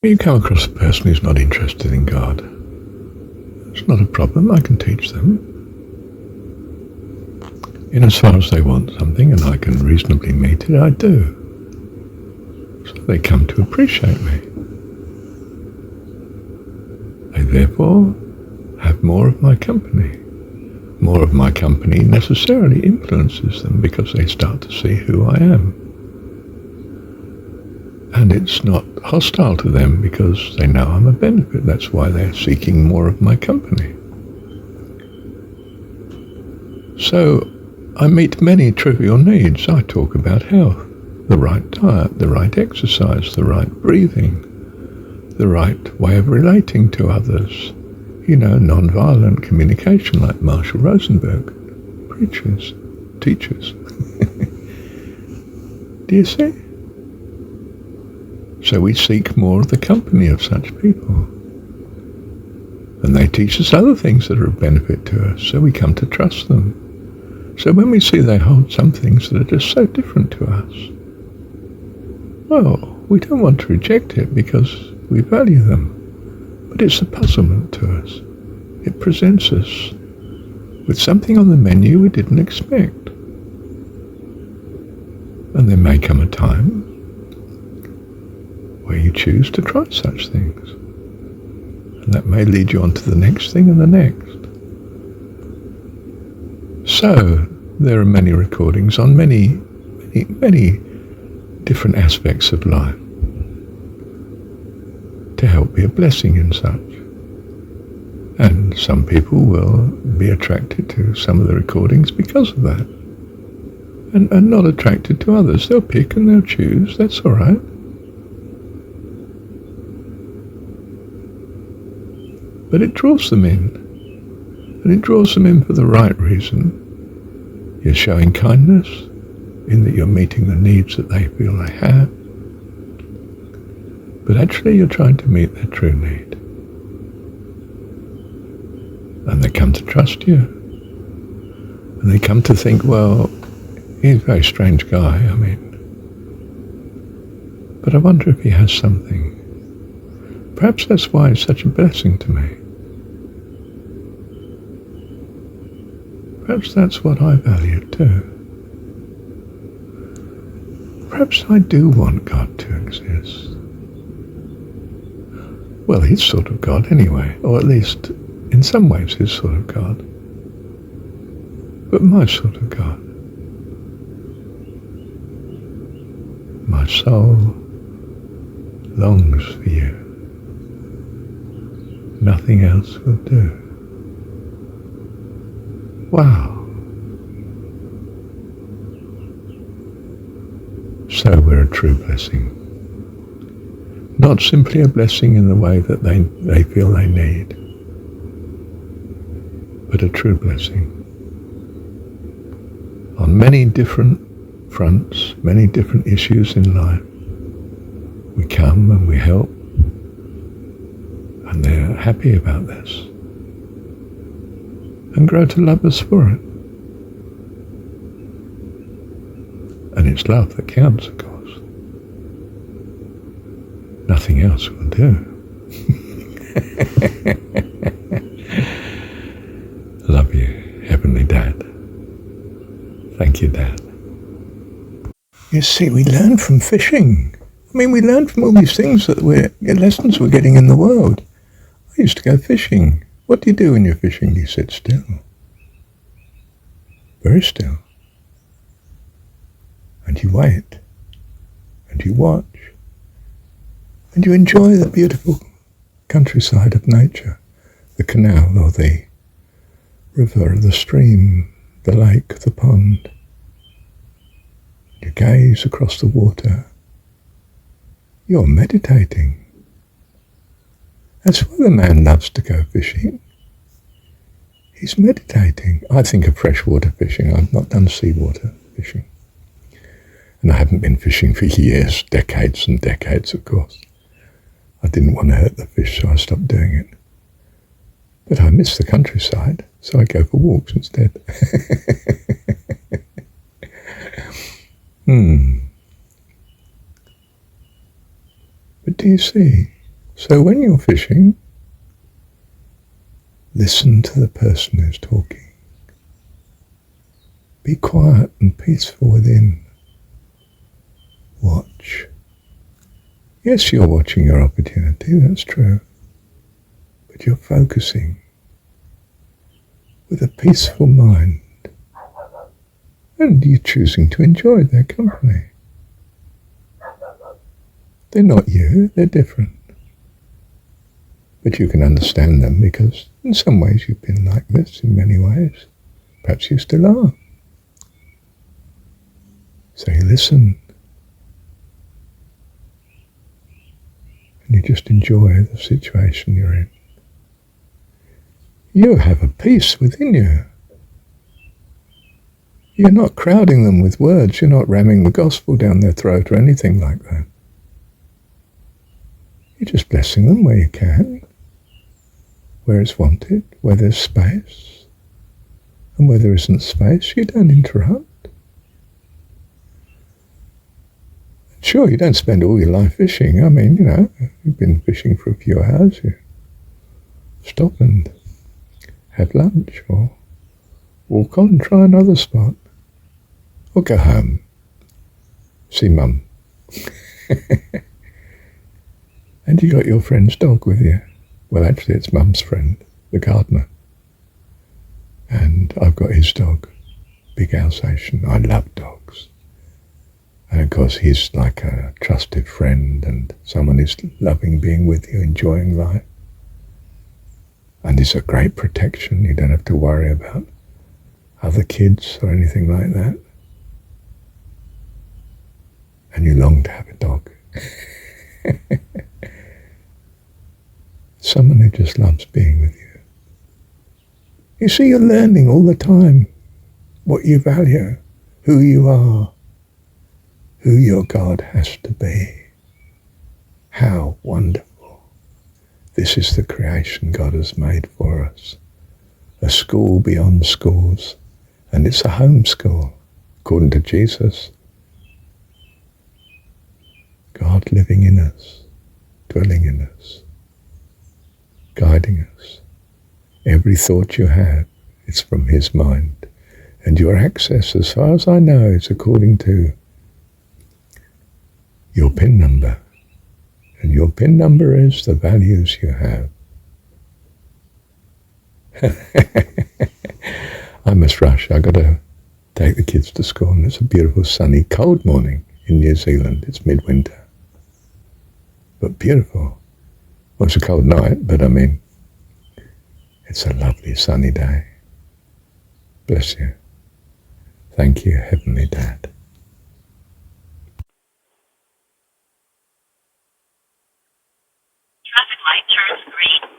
When you come across a person who's not interested in God, it's not a problem. I can teach them. In as far as they want something and I can reasonably meet it, I do. So they come to appreciate me. They therefore have more of my company. More of my company necessarily influences them because they start to see who I am. And it's not hostile to them because they know I'm a benefit. That's why they're seeking more of my company. So I meet many trivial needs. I talk about health, the right diet, the right exercise, the right breathing, the right way of relating to others. Non-violent communication like Marshall Rosenberg preaches, teaches. Do you see? So we seek more of the company of such people. And they teach us other things that are of benefit to us, so we come to trust them. So when we see they hold some things that are just so different to us, well, we don't want to reject it because we value them. But it's a puzzlement to us. It presents us with something on the menu we didn't expect. And there may come a time where you choose to try such things. And that may lead you on to the next thing and the next. So, there are many recordings on many different aspects of life to help be a blessing in such. And some people will be attracted to some of the recordings because of that. And not attracted to others. They'll pick and they'll choose. That's all right. But it draws them in. And it draws them in for the right reason. You're showing kindness in that you're meeting the needs that they feel they have. But actually you're trying to meet their true need. And they come to trust you. And they come to think, well, he's a very strange guy, but I wonder if he has something. Perhaps that's why it's such a blessing to me. Perhaps that's what I value too. Perhaps I do want God to exist. Well, he's sort of God anyway, or at least in some ways his sort of God. But my sort of God. My soul longs for you. Nothing else will do. Wow. So we're a true blessing. Not simply a blessing in the way that they feel they need, but a true blessing. On many different fronts, many different issues in life, we come and we help, and they're happy about this, and grow to love us for it. And it's love that counts, of course. Nothing else will do. Love you, Heavenly Dad. Thank you, Dad. You see, we learn from fishing. We learn from all these things lessons we're getting in the world. I used to go fishing. What do you do when you're fishing? You sit still. Very still. And you wait. And you watch. And you enjoy the beautiful countryside of nature. The canal or the river, the stream, the lake, the pond. You gaze across the water. You're meditating. That's why the man loves to go fishing. He's meditating. I think of freshwater fishing. I've not done seawater fishing. And I haven't been fishing for years, decades and decades, of course. I didn't want to hurt the fish, so I stopped doing it. But I miss the countryside, so I go for walks instead. But do you see? So when you're fishing, listen to the person who's talking. Be quiet and peaceful within. Watch. Yes, you're watching your opportunity, that's true. But you're focusing with a peaceful mind. And you're choosing to enjoy their company. They're not you, they're different. But you can understand them because in some ways you've been like this, in many ways. Perhaps you still are. So you listen. And you just enjoy the situation you're in. You have a peace within you. You're not crowding them with words. You're not ramming the gospel down their throat or anything like that. You're just blessing them where you can, where it's wanted, where there's space. And where there isn't space, you don't interrupt. Sure, you don't spend all your life fishing. I mean, you've been fishing for a few hours. You stop and have lunch or walk on, try another spot. Or go home, see Mum. And you got your friend's dog with you. Well, actually, it's Mum's friend, the gardener. And I've got his dog, big Alsatian. I love dogs. And of course, he's like a trusted friend and someone who's loving being with you, enjoying life. And it's a great protection. You don't have to worry about other kids or anything like that. And you long to have a dog. Someone who just loves being with you. You see, you're learning all the time what you value, who you are, who your God has to be. How wonderful. This is the creation God has made for us. A school beyond schools. And it's a home school, according to Jesus. God living in us, dwelling in us, guiding us. Every thought you have is from his mind. And your access, as far as I know, is according to your PIN number. And your PIN number is the values you have. I must rush. I've got to take the kids to school. And it's a beautiful, sunny, cold morning in New Zealand. It's midwinter. But beautiful. Well, it's a cold night, but I mean, it's a lovely sunny day. Bless you. Thank you, Heavenly Dad. Traffic light turns green.